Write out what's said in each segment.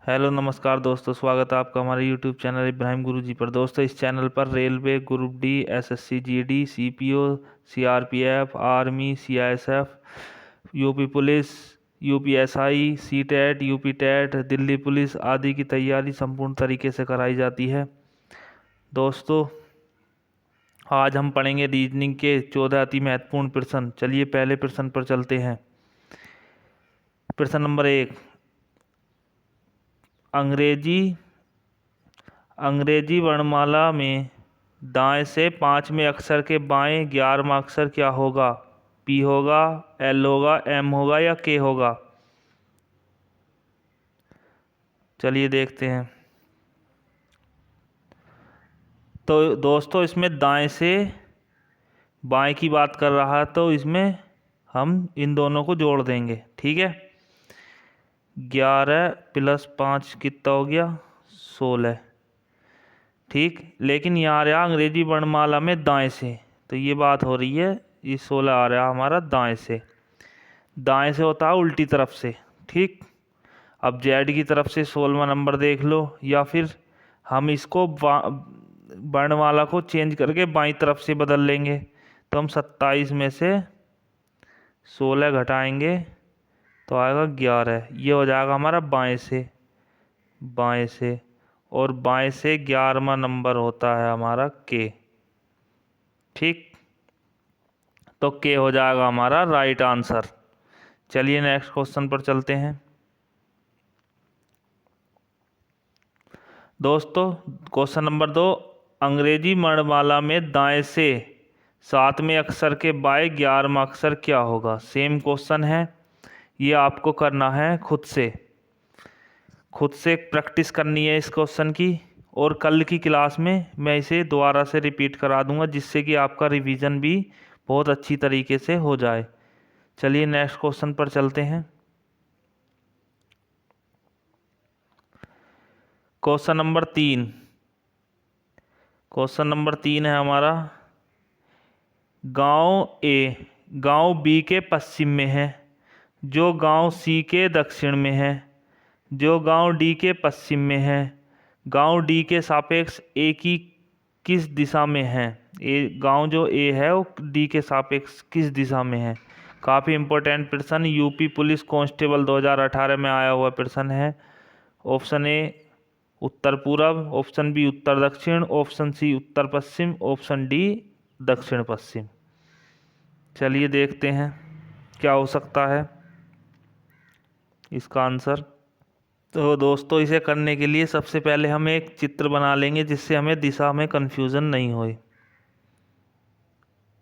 Hello नमस्कार दोस्तों, स्वागत है आपका हमारे यूट्यूब चैनल इब्राहिम गुरुजी पर। दोस्तों, इस चैनल पर railway, group D, SSC GD, CPO, CRPF, army, CISF, UP police, UPSI, CTET, UP TET, Delhi police आदि की तैयारी संपूर्ण तरीके से कराई जाती है। दोस्तों, आज हम पढ़ेंगे रीजनिंग के 14 अति महत्वपूर्ण प्रश्न। चलिए पहले प्रश्न पर चलते हैं। प्रश्न नंबर 1। अंग्रेजी वर्णमाला में दाएं से 5वें अक्षर के बाएं 11वां अक्षर क्या होगा? पी होगा, एल होगा, एम होगा या के होगा? चलिए देखते हैं। तो दोस्तों, इसमें दाएं से बाएं की बात कर रहा है, तो इसमें हम इन दोनों को जोड़ देंगे। ठीक है, 11 + 5 कितना हो गया? 16। ठीक, लेकिन यहाँ आ रहा अंग्रेजी वर्णमाला में दाएं से, तो ये बात हो रही है, ये 16 आ रहा हमारा दाएं से। दाएं से होता है उल्टी तरफ से। ठीक, अब जेड की तरफ से 16वां नंबर देख लो, या फिर हम इसको वर्णमाला को चेंज करके बाईं तरफ से बदल लेंगे। तो हम 27 में से 16 घटाएंगे तो आएगा 11। ये हो जाएगा हमारा बाएं से। बाएं से, और बाएं से 11वां नंबर होता है हमारा के। ठीक, तो के हो जाएगा हमारा राइट आंसर। चलिए नेक्स्ट क्वेश्चन पर चलते हैं। दोस्तों, क्वेश्चन नंबर 2। अंग्रेजी वर्णमाला में दाएं से 7वें अक्षर के बाएं 11वां अक्षर क्या होगा? सेम क्वेश्चन है, ये आपको करना है खुद से प्रैक्टिस करनी है इस क्वेश्चन की। और कल की क्लास में मैं इसे दोबारा से रिपीट करा दूंगा, जिससे कि आपका रिवीजन भी बहुत अच्छी तरीके से हो जाए। चलिए नेक्स्ट क्वेश्चन पर चलते हैं। Question number 3। क्वेश्चन नंबर 3 है हमारा, गांव बी के पश्चिम में है, जो गांव सी के दक्षिण में है, जो गांव डी के पश्चिम में है, गांव डी के सापेक्ष ए की किस दिशा में है? गांव जो ए है वो डी के सापेक्ष किस दिशा में है? काफ़ी इंपॉर्टेंट प्रश्न, यूपी पुलिस कांस्टेबल 2018 में आया हुआ प्रश्न है। ऑप्शन ए उत्तर पूर्व, ऑप्शन बी उत्तर दक्षिण, ऑप्शन सी उत्तर पश्चिम, ऑप्शन डी दक्षिण पश्चिम। चलिए देखते हैं क्या हो सकता है इसका आंसर। तो दोस्तों, इसे करने के लिए सबसे पहले हम एक चित्र बना लेंगे, जिससे हमें दिशा में कन्फ्यूज़न नहीं होए।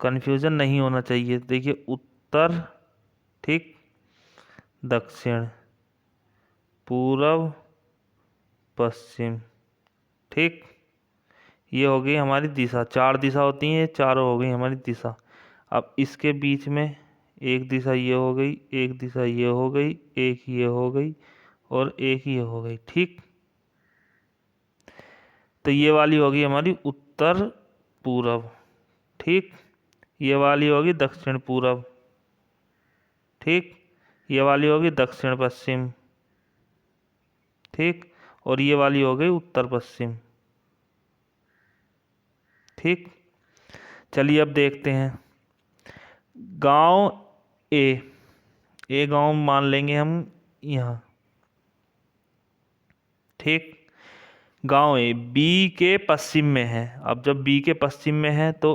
कन्फ्यूज़न नहीं होना चाहिए। देखिए, उत्तर, ठीक, दक्षिण, पूर्व, पश्चिम। ठीक, ये हो गई हमारी दिशा। 4 दिशा होती हैं, चारों हो गई हमारी दिशा। अब इसके बीच में एक दिशा ये हो गई, एक दिशा ये हो गई, एक ये हो गई, और एक ये हो गई। ठीक, तो ये वाली होगी हमारी उत्तर पूर्व। ठीक, ये वाली होगी दक्षिण पूर्व। ठीक, ये वाली होगी दक्षिण पश्चिम। ठीक, और ये वाली हो गई उत्तर पश्चिम। ठीक, चलिए अब देखते हैं। गांव ए गांव मान लेंगे हम यहाँ। ठीक, गांव ए बी के पश्चिम में है। अब जब बी के पश्चिम में है तो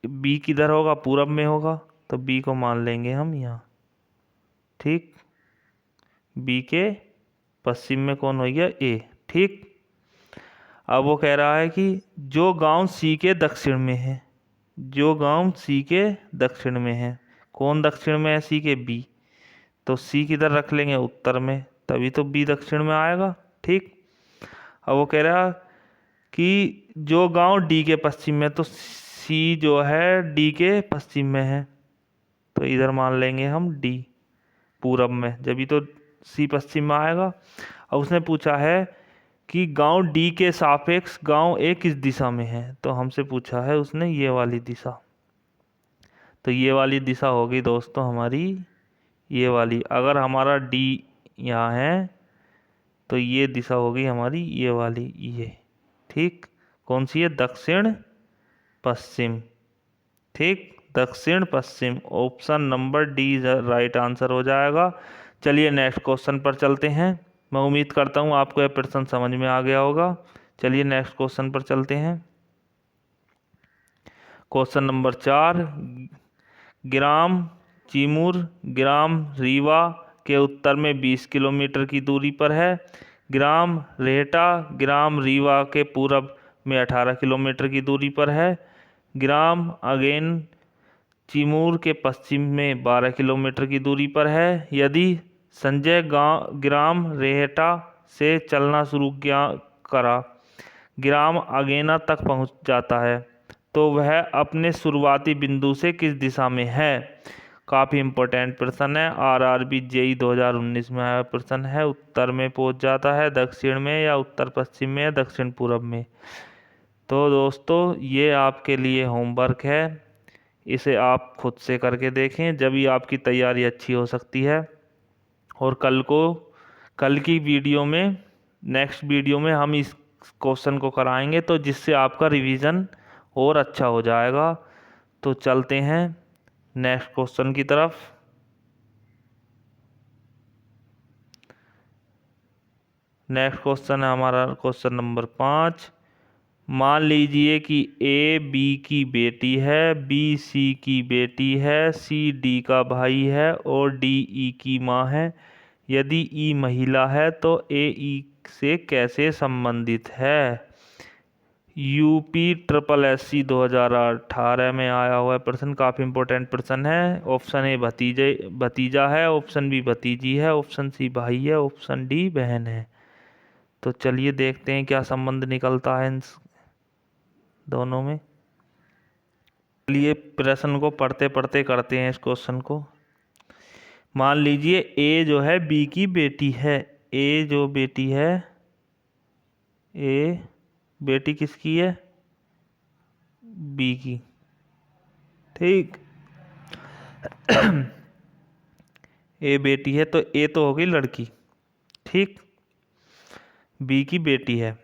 बी किधर होगा? पूरब में होगा, तो बी को मान लेंगे हम यहाँ। ठीक, बी के पश्चिम में कौन हो गया? ए। ठीक, अब वो कह रहा है कि जो गांव सी के दक्षिण में है, जो गांव सी के दक्षिण में है, कौन दक्षिण में है? सी के बी। तो सी किधर रख लेंगे? उत्तर में, तभी तो बी दक्षिण में आएगा। ठीक, अब वो कह रहा कि जो गांव डी के पश्चिम में, तो सी जो है डी के पश्चिम में है, तो इधर मान लेंगे हम डी पूरब में, जब तो सी पश्चिम में आएगा। अब उसने पूछा है कि गांव डी के सापेक्ष गांव ए किस दिशा में है, तो हमसे पूछा है उसने ये वाली दिशा। तो ये वाली दिशा होगी दोस्तों हमारी ये वाली। अगर हमारा डी यहाँ है तो ये दिशा हो गई हमारी ये वाली, ये। ठीक, कौन सी है? दक्षिण पश्चिम। ठीक, दक्षिण पश्चिम। Option number D right answer हो जाएगा। चलिए नेक्स्ट क्वेश्चन पर चलते हैं। मैं उम्मीद करता हूँ आपको यह प्रश्न समझ में आ गया होगा। चलिए नेक्स्ट क्वेश्चन पर चलते हैं। क्वेश्चन नंबर 4, ग्राम चिमूर ग्राम रीवा के उत्तर में 20 किलोमीटर की दूरी पर है। ग्राम रेहटा ग्राम रीवा के पूरब में 18 किलोमीटर की दूरी पर है। ग्राम अगेन चिमूर के पश्चिम में 12 किलोमीटर की दूरी पर है। यदि संजय ग्राम रेहटा से चलना शुरू करा ग्राम अगेना तक पहुंच जाता है तो वह अपने शुरुआती बिंदु से किस दिशा में है? काफ़ी इम्पोर्टेंट प्रश्न है, आरआरबी जेई 2019 में आया प्रश्न है। उत्तर में पहुंच जाता है, दक्षिण में या उत्तर पश्चिम में या दक्षिण पूर्व में। तो दोस्तों ये आपके लिए होमवर्क है, इसे आप खुद से करके देखें, जब ही आपकी तैयारी अच्छी हो सकती है। और कल की वीडियो में, नेक्स्ट वीडियो में हम इस क्वेश्चन को कराएंगे, तो जिससे आपका रिवीजन और अच्छा हो जाएगा। तो चलते हैं नेक्स्ट क्वेश्चन की तरफ। नेक्स्ट क्वेश्चन है हमारा क्वेश्चन नंबर 5। मान लीजिए कि ए बी की बेटी है, बी सी की बेटी है, सी डी का भाई है और डी ई की माँ है। यदि ई महिला है तो ए ई से कैसे संबंधित है? यूपी ट्रिपल एससी 2018 में आया हुआ है प्रश्न, काफ़ी इंपॉर्टेंट प्रश्न है। ऑप्शन ए भतीजा है, ऑप्शन बी भतीजी है, ऑप्शन सी भाई है, ऑप्शन डी बहन है। तो चलिए देखते हैं क्या संबंध निकलता है इन दोनों में। चलिए प्रश्न को पढ़ते पढ़ते करते हैं इस क्वेश्चन को। मान लीजिए ए जो है बी की बेटी है। ए जो बेटी है, ए बेटी किसकी है? बी की। ठीक। ए बेटी है तो ए तो हो गई लड़की। ठीक, बी की बेटी है।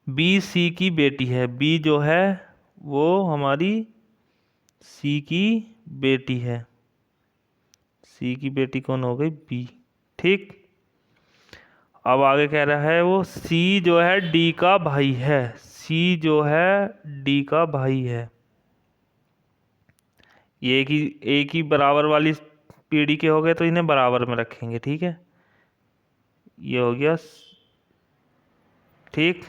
बी सी की बेटी है। बी जो है वो हमारी सी की बेटी है। सी की बेटी कौन हो गई? बी। ठीक, अब आगे कह रहा है वो सी जो है डी का भाई है। सी जो है डी का भाई है। ये एक ही बराबर वाली पीढ़ी के हो गए तो इन्हें बराबर में रखेंगे। ठीक है, ये हो गया। ठीक,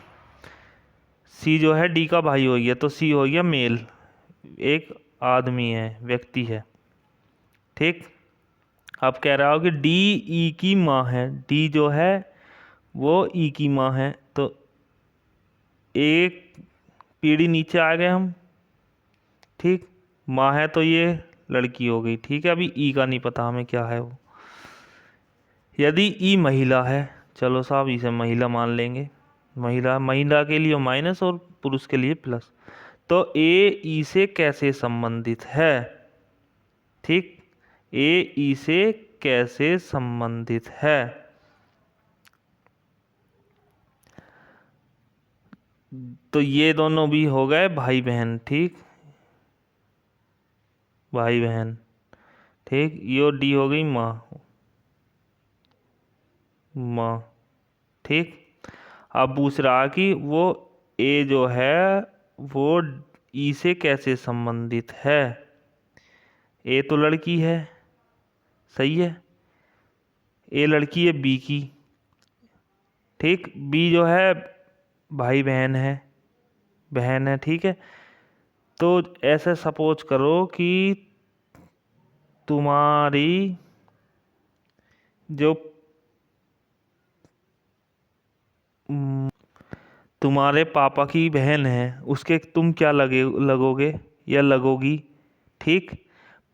सी जो है डी का भाई हो गया तो सी हो गया मेल, एक आदमी है, व्यक्ति है। ठीक, अब कह रहा हो कि डी ई की माँ है। डी जो है वो ई की माँ है, तो एक पीढ़ी नीचे आ गए हम। ठीक, माँ है तो ये लड़की हो गई। ठीक है, अभी ई का नहीं पता हमें क्या है वो। यदि ई महिला है, चलो साहब इसे महिला मान लेंगे। महिला के लिए माइनस और पुरुष के लिए प्लस। तो ए ई से कैसे संबंधित है? ठीक, ए ई से कैसे संबंधित है? तो ये दोनों भी हो गए भाई बहन। ठीक, भाई बहन। ठीक, यो डी हो गई माँ, माँ। ठीक, अब पूछ रहा कि वो ए जो है वो ई से कैसे संबंधित है? ए तो लड़की है, सही है। ए लड़की है बी की। ठीक, बी जो है भाई बहन है, बहन है। ठीक है, तो ऐसे सपोज करो कि तुम्हारी जो तुम्हारे पापा की बहन है उसके तुम क्या लगोगे या लगोगी? ठीक,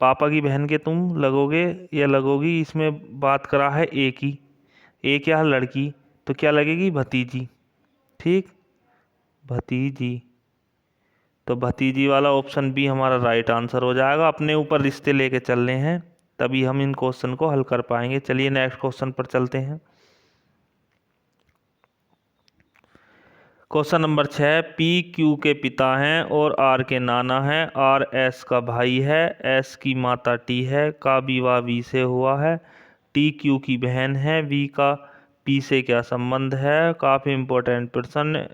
पापा की बहन के तुम लगोगे या लगोगी। इसमें बात करा है ए की। ए क्या है? लड़की, तो क्या लगेगी? भतीजी। ठीक, भतीजी। तो भतीजी वाला ऑप्शन बी हमारा राइट आंसर हो जाएगा। अपने ऊपर रिश्ते लेके चलने हैं, तभी हम इन क्वेश्चन को हल कर पाएंगे। चलिए नेक्स्ट क्वेश्चन पर चलते हैं। क्वेश्चन नंबर 6, पी क्यू के पिता हैं और आर के नाना हैं, आर एस का भाई है, एस की माता टी है, का विवाह वी से हुआ है, टी क्यू की बहन है, वी का पी से क्या संबंध है। काफ़ी इम्पोर्टेंट प्रश्न,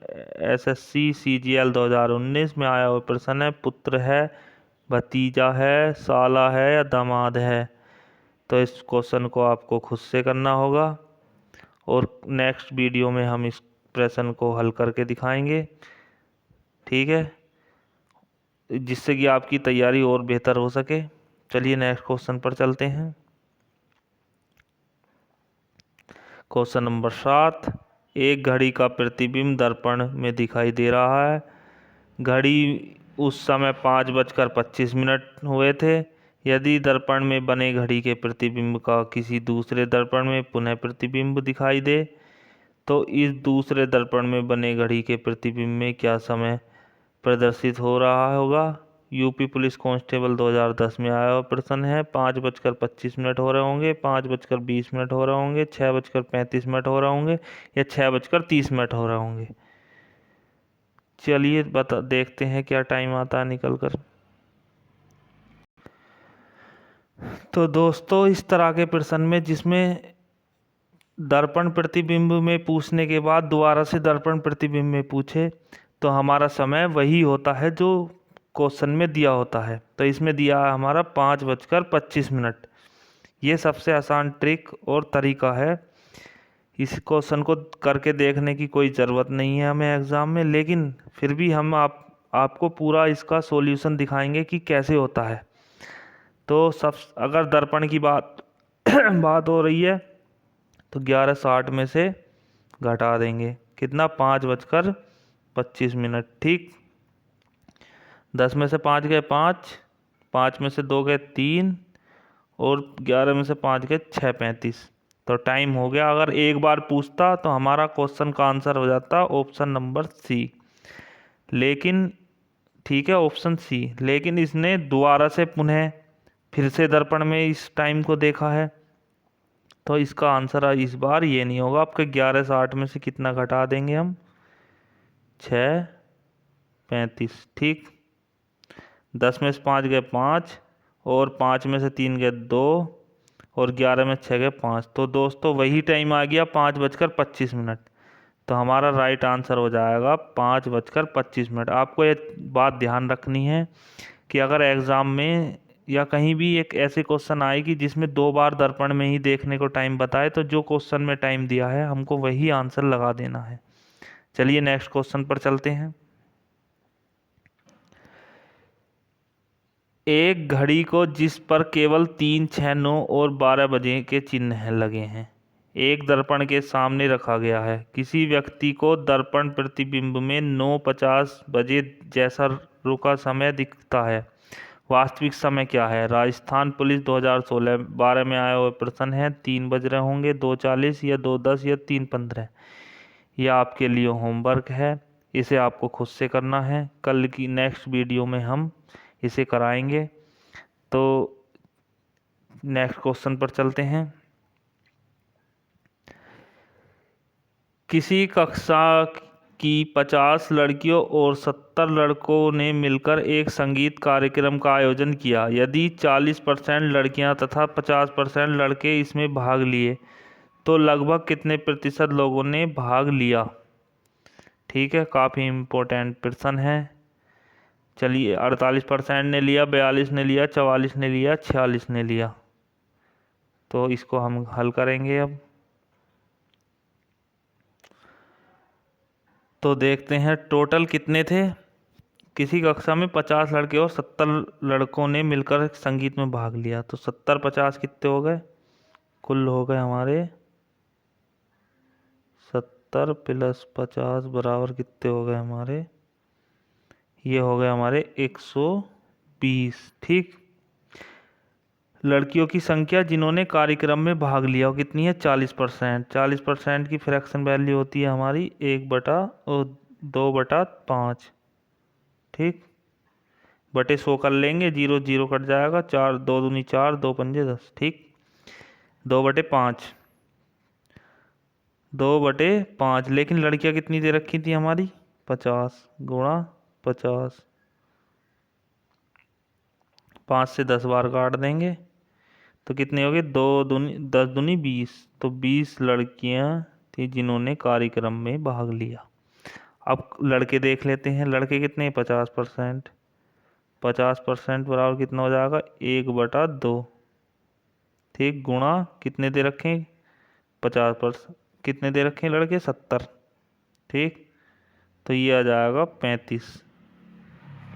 एसएससी सीजीएल 2019 में आया हुआ प्रश्न है। पुत्र है, भतीजा है, साला है या दामाद है। तो इस क्वेश्चन को आपको खुद से करना होगा और नेक्स्ट वीडियो में हम इस प्रश्न को हल करके दिखाएंगे, ठीक है, जिससे कि आपकी तैयारी और बेहतर हो सके। चलिए नेक्स्ट क्वेश्चन पर चलते हैं। क्वेश्चन नंबर 7, एक घड़ी का प्रतिबिंब दर्पण में दिखाई दे रहा है। घड़ी उस समय 5:25 हुए थे। यदि दर्पण में बने घड़ी के प्रतिबिंब का किसी दूसरे दर्पण में पुनः प्रतिबिंब दिखाई दे तो इस दूसरे दर्पण में बने घड़ी के प्रतिबिंब में क्या समय प्रदर्शित हो रहा होगा। यूपी पुलिस कांस्टेबल 2010 में आया हुआ प्रश्न है। 5:25 हो रहे होंगे, 5:20 हो रहे होंगे, 6:35 हो रहे होंगे या 6:30 हो रहे होंगे। चलिए देखते हैं क्या टाइम आता है निकल कर। तो दोस्तों, इस तरह के प्रश्न में जिसमें दर्पण प्रतिबिंब में पूछने के बाद दोबारा से दर्पण प्रतिबिंब में पूछे तो हमारा समय वही होता है जो क्वेश्चन में दिया होता है। तो इसमें दिया है हमारा 5:25। ये सबसे आसान ट्रिक और तरीका है। इस क्वेश्चन को करके देखने की कोई ज़रूरत नहीं है हमें एग्ज़ाम में, लेकिन फिर भी हम आपको पूरा इसका सॉल्यूशन दिखाएंगे कि कैसे होता है। तो सब अगर दर्पण की बात बात हो रही है तो 11:60 में से घटा देंगे कितना, 5:25, ठीक। 10 में से 5 गए 5, 5 में से 2 गए 3 और 11 में से 5 गए 6:35। तो टाइम हो गया। अगर एक बार पूछता तो हमारा क्वेश्चन का आंसर हो जाता ऑप्शन नंबर सी, लेकिन ठीक है ऑप्शन सी, लेकिन इसने दोबारा से पुनः फिर से दर्पण में इस टाइम को देखा है तो इसका आंसर इस बार ये नहीं होगा। आपके 11:60 में से कितना घटा देंगे हम, 6:35, ठीक। 10 में से 5 गए 5 और 5 में से 3 गए 2 और 11 में 6 गए 5। तो दोस्तों वही टाइम आ गया 5:25। तो हमारा राइट आंसर हो जाएगा 5:25। आपको ये बात ध्यान रखनी है कि अगर एग्ज़ाम में या कहीं भी एक ऐसे क्वेश्चन आए कि जिसमें 2 बार दर्पण में ही देखने को टाइम बताए तो जो क्वेश्चन में टाइम दिया है हमको वही आंसर लगा देना है। चलिए नेक्स्ट क्वेश्चन पर चलते हैं। एक घड़ी को जिस पर केवल 3, 6, 9 और 12 बजे के चिन्ह लगे हैं एक दर्पण के सामने रखा गया है। किसी व्यक्ति को दर्पण प्रतिबिंब में 9:50 बजे जैसा रुका समय दिखता है। वास्तविक समय क्या है। राजस्थान पुलिस 2016-12 में आया हुआ प्रश्न है। 3 बज रहे होंगे, 2:40 या 2:10 या 3:15। यह आपके लिए होमवर्क है, इसे आपको खुद से करना है। कल की नेक्स्ट वीडियो में हम इसे कराएंगे। तो नेक्स्ट क्वेश्चन पर चलते हैं। किसी कक्षा की 50 लड़कियों और 70 लड़कों ने मिलकर एक संगीत कार्यक्रम का आयोजन किया। यदि 40% लड़कियां तथा 50% लड़के इसमें भाग लिए तो लगभग कितने प्रतिशत लोगों ने भाग लिया। ठीक है, काफ़ी इम्पोर्टेंट प्रश्न है। चलिए 48% ने लिया, 42 ने लिया, 44 ने लिया, 46 ने लिया। तो इसको हम हल करेंगे अब। तो देखते हैं टोटल कितने थे। किसी कक्षा में 50 लड़के और 70 लड़कों ने मिलकर संगीत में भाग लिया। तो 70-50 कितने हो गए, कुल हो गए हमारे 70 + 50 बराबर कितने हो गए हमारे, ये हो गए हमारे 120। ठीक। लड़कियों की संख्या जिन्होंने कार्यक्रम में भाग लिया वो कितनी है, 40%। 40% की फ्रैक्शन वैल्यू होती है हमारी 2/5। ठीक, बटे 100 कर लेंगे, 0 0 कट जाएगा, 4 2 दूनी 4, 2 पंजे 10। ठीक, 2/5, 2/5। लेकिन लड़कियां कितनी दे रखी थी हमारी, 50 गुणा 50, 5 से 10 बार काट देंगे तो कितने हो गए, 10 दूनी 20, तो 20 लड़कियां थी जिन्होंने कार्यक्रम में भाग लिया। अब लड़के देख लेते हैं, लड़के कितने, 50%। 50% बराबर कितना हो जाएगा, 1/2। ठीक, गुणा कितने दे रखें, 50%, कितने दे रखे हैं लड़के, 70। ठीक, तो ये आ जाएगा 35।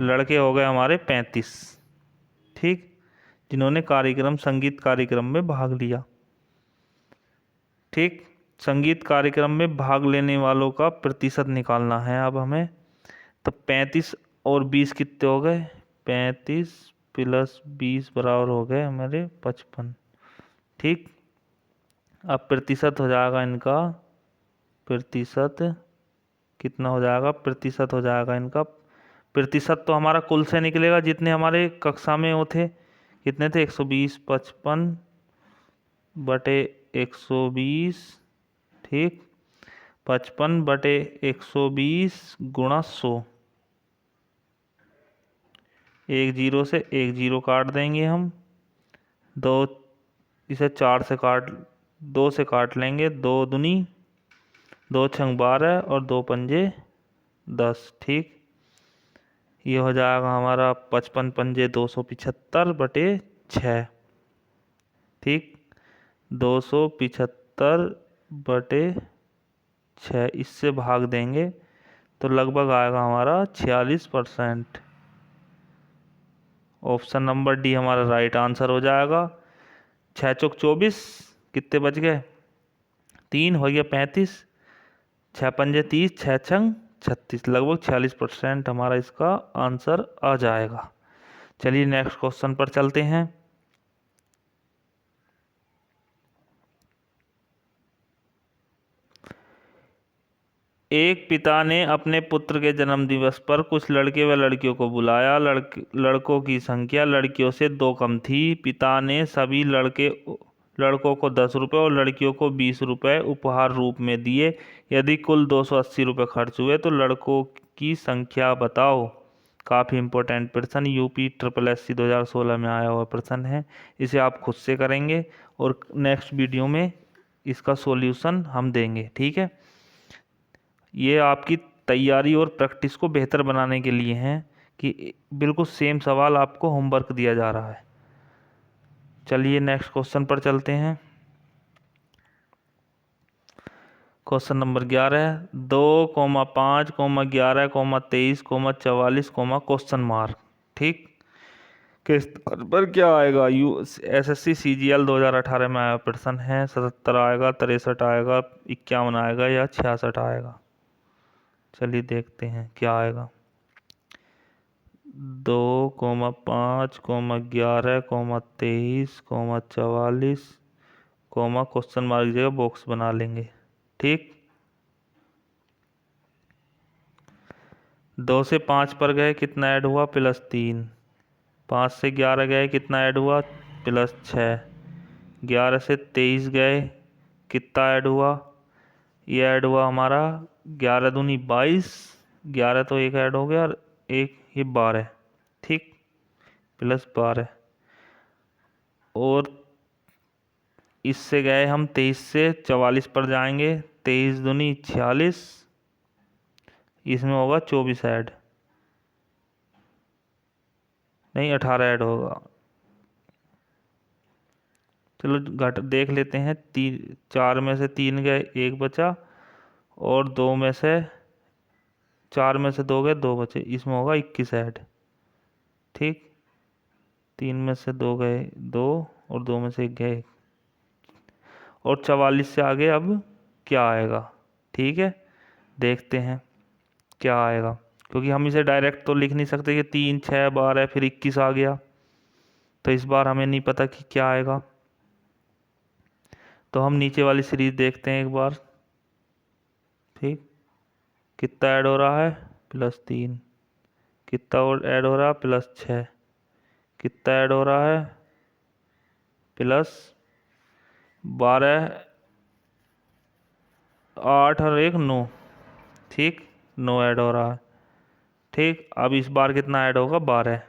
लड़के हो गए हमारे 35। ठीक, जिन्होंने संगीत कार्यक्रम में भाग लिया। ठीक, संगीत कार्यक्रम में भाग लेने वालों का प्रतिशत निकालना है अब हमें। तो 35 और 20 कितने हो गए, 35 + 20 बराबर हो गए हमारे 55। ठीक, अब प्रतिशत हो जाएगा इनका, प्रतिशत कितना हो जाएगा, प्रतिशत हो जाएगा इनका, प्रतिशत तो हमारा कुल से निकलेगा जितने हमारे कक्षा में वो थे, कितने थे, 120, 55/120। ठीक, 55/120 गुणा 100। एक जीरो से एक जीरो काट देंगे हम, दो, इसे 4 से काट, 2 से काट लेंगे, 2 दूनी 2×6 12 और 2×5 10। ठीक, ये हो जाएगा हमारा 55×5 275/6। ठीक, 275/6 इससे भाग देंगे तो लगभग आएगा हमारा 46%। ऑप्शन नंबर डी हमारा राइट आंसर हो जाएगा। 6×4 = 24, कितने बच गए, 3 हो गया 35, 6×5 = 30, 6×6 = 36, लगभग 46% हमारा इसका आंसर आ जाएगा। चलिए नेक्स्ट क्वेश्चन पर चलते हैं। एक पिता ने अपने पुत्र के जन्मदिवस पर कुछ लड़के व लड़कियों को बुलाया। लड़कों की संख्या लड़कियों से 2 कम थी। पिता ने सभी लड़कों को 10 रुपये और लड़कियों को 20 रुपये उपहार रूप में दिए। यदि कुल 280 रुपये खर्च हुए तो लड़कों की संख्या बताओ। काफ़ी इंपॉर्टेंट प्रश्न, यूपी SSSC 2016 में आया हुआ प्रश्न है। इसे आप खुद से करेंगे और नेक्स्ट वीडियो में इसका सॉल्यूशन हम देंगे। ठीक है, ये आपकी तैयारी और प्रैक्टिस को बेहतर बनाने के लिए हैं कि बिल्कुल सेम सवाल आपको होमवर्क दिया जा रहा है। चलिए नेक्स्ट क्वेश्चन पर चलते हैं। क्वेश्चन नंबर 11, 2,5,11,23,44, ठीक, के स्तर पर क्या आएगा। SSC CGL 2018 में आया प्रश्न है। 77 आएगा, 63 आएगा, 51 आएगा या 66 आएगा। चलिए देखते हैं क्या आएगा। 2,5,11,23,44, क्वेश्चन मार्क जगह बॉक्स बना लेंगे। ठीक, 2 से 5 पर गए, कितना ऐड हुआ, +3। 5 से 11 गए, कितना ऐड हुआ, +6। 11 से 23 गए, कितना ऐड हुआ, ये ऐड हुआ हमारा 11 दूनी 22, 11 तो एक ऐड हो गया और एक ये 12। ठीक, +12। और इससे गए हम 23 से 44 पर जाएंगे, 23 दूनी 46, इसमें होगा 24 ऐड, नहीं 18 ऐड होगा। चलो घट देख लेते हैं। 4 में से 3 गए, 1 बचा, और 4 में से 2 गए, 2 बचे, इसमें होगा 21 ऐड। ठीक, 3 में से 2 गए, 2, और 2 में से 1 गए, और 44 से आगे अब क्या आएगा। ठीक है, देखते हैं क्या आएगा, क्योंकि हम इसे डायरेक्ट तो लिख नहीं सकते कि 3, 6, 12 फिर 21 आ गया, तो इस बार हमें नहीं पता कि क्या आएगा। तो हम नीचे वाली सीरीज देखते हैं एक बार। ठीक, कितना ऐड हो रहा है, +3, कितना और ऐड हो रहा है, +6, कितना ऐड हो रहा है, +12, 8 और 1 9। ठीक, 9 ऐड हो रहा है। ठीक, अब इस बार कितना ऐड होगा, 12।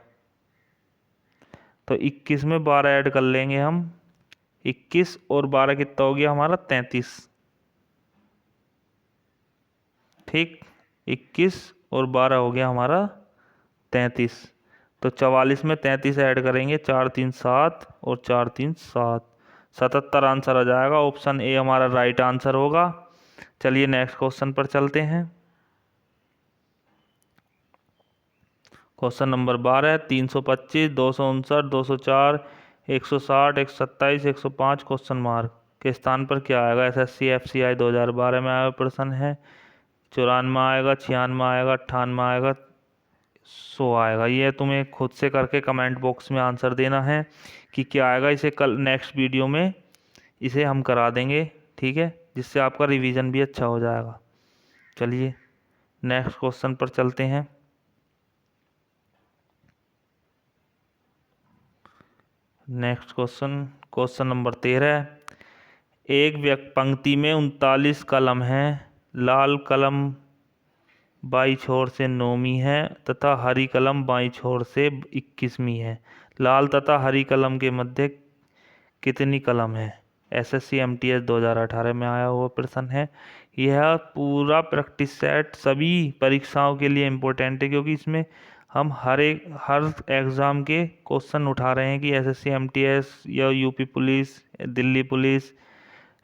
तो 21 में 12 ऐड कर लेंगे हम। 21 और 12 कितना हो गया हमारा, 33। ठीक, 21 और 12 हो गया हमारा 33। तो 44 में 33 ऐड करेंगे, 4 3 7 और 4 3 7, 77 आंसर आ जाएगा। ऑप्शन ए हमारा राइट आंसर होगा। चलिए नेक्स्ट क्वेश्चन पर चलते हैं। क्वेश्चन नंबर 12, 325, 259, 204, 160, 127, 105 क्वेश्चन मार्क के स्थान पर क्या आएगा। SSC FCI 2012 में आया प्रश्न है। 94 आएगा, 96 आएगा, 98 आएगा, 100 आएगा। ये तुम्हें खुद से करके कमेंट बॉक्स में आंसर देना है कि क्या आएगा। इसे कल नेक्स्ट वीडियो में इसे हम करा देंगे, ठीक है, जिससे आपका रिवीजन भी अच्छा हो जाएगा। चलिए नेक्स्ट क्वेश्चन पर चलते हैं। Next question number 13। एक पंक्ति में 39 कलम हैं। लाल कलम बाई छोर से 9वीं है तथा हरी कलम बाई छोर से 21वीं है। लाल तथा हरी कलम के मध्य कितनी कलम है। SSC MTS 2018 में आया हुआ प्रश्न है। यह पूरा प्रैक्टिस सेट सभी परीक्षाओं के लिए इम्पोर्टेंट है, क्योंकि इसमें हम हर एग्ज़ाम के क्वेश्चन उठा रहे हैं कि SSC MTS या UP police, Delhi police,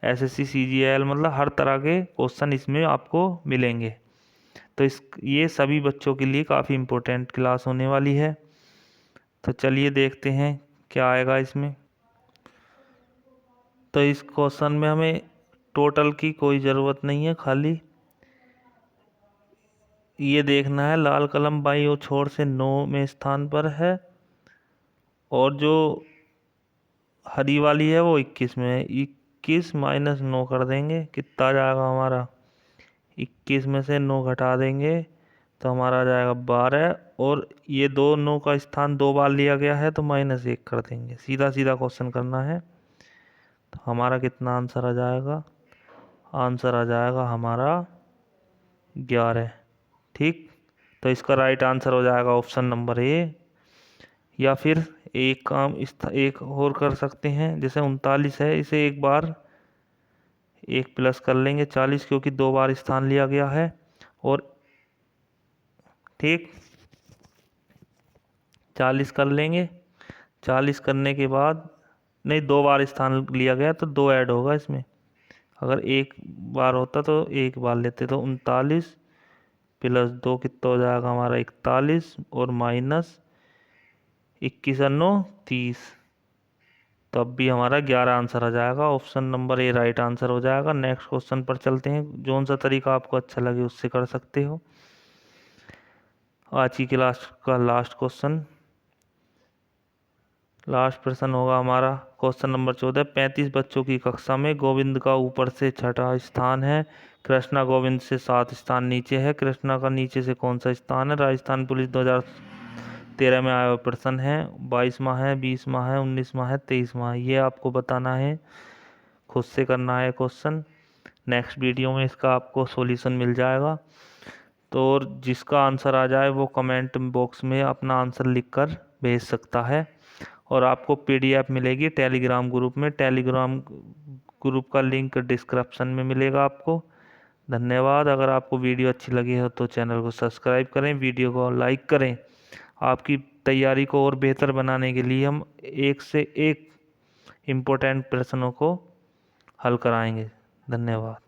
SSC CGL, मतलब हर तरह के क्वेश्चन इसमें आपको मिलेंगे। तो ये सभी बच्चों के लिए काफ़ी इम्पोर्टेंट क्लास होने वाली है। तो चलिए देखते हैं क्या आएगा इसमें। तो इस क्वेश्चन में हमें टोटल की कोई ज़रूरत नहीं है, खाली ये देखना है लाल कलम बाई और छोर से 9वें स्थान पर है, और जो हरी वाली है वो 21 में है। 21 माइनस 9 कर देंगे, कितना आ जाएगा हमारा, 21 में से 9 घटा देंगे तो हमारा आ जाएगा 12। और ये 2 9 का स्थान 2 बार लिया गया है तो -1 कर देंगे। सीधा सीधा क्वेश्चन करना है। तो हमारा कितना आंसर आ जाएगा, आंसर आ जाएगा हमारा 11। ठीक, तो इसका राइट आंसर हो जाएगा ऑप्शन नंबर ए। या फिर एक काम एक और कर सकते हैं, जैसे 39 है, इसे एक बार 1 प्लस कर लेंगे 40, क्योंकि 2 बार स्थान लिया गया है। और ठीक 40 कर लेंगे। 40 करने के बाद, नहीं, 2 बार स्थान लिया गया तो 2 ऐड होगा इसमें। अगर 1 बार होता तो 1 बार लेते, तो 39 प्लस 2 कितना हो जाएगा हमारा 41, और माइनस 21 और 9 30, तब भी हमारा 11 आंसर आ जाएगा। Option number A right answer हो जाएगा। नेक्स्ट क्वेश्चन पर चलते हैं। जोन सा तरीका आपको अच्छा लगे उससे कर सकते हो। आज की क्लास का लास्ट प्रश्न होगा हमारा क्वेश्चन नंबर 14। 35 बच्चों की कक्षा में गोविंद का ऊपर से 6ठा स्थान है, कृष्णा गोविंद से 7 स्थान नीचे है। कृष्णा का नीचे से कौन सा स्थान है। राजस्थान पुलिस 2013 में आया हुआ प्रश्न है। 22 माह है, 20 माह है, 19 माह है, 23 माह है, ये आपको बताना है, खुद से करना है क्वेश्चन। नेक्स्ट वीडियो में इसका आपको सॉल्यूशन मिल जाएगा। तो जिसका आंसर आ जाए वो कमेंट बॉक्स में अपना आंसर लिखकर भेज सकता है, और आपको PDF मिलेगी टेलीग्राम ग्रुप में। टेलीग्राम ग्रुप का लिंक डिस्क्रिप्शन में मिलेगा आपको। धन्यवाद। अगर आपको वीडियो अच्छी लगी हो तो चैनल को सब्सक्राइब करें, वीडियो को लाइक करें। आपकी तैयारी को और बेहतर बनाने के लिए हम एक से एक इम्पोर्टेंट प्रश्नों को हल कराएंगे। धन्यवाद।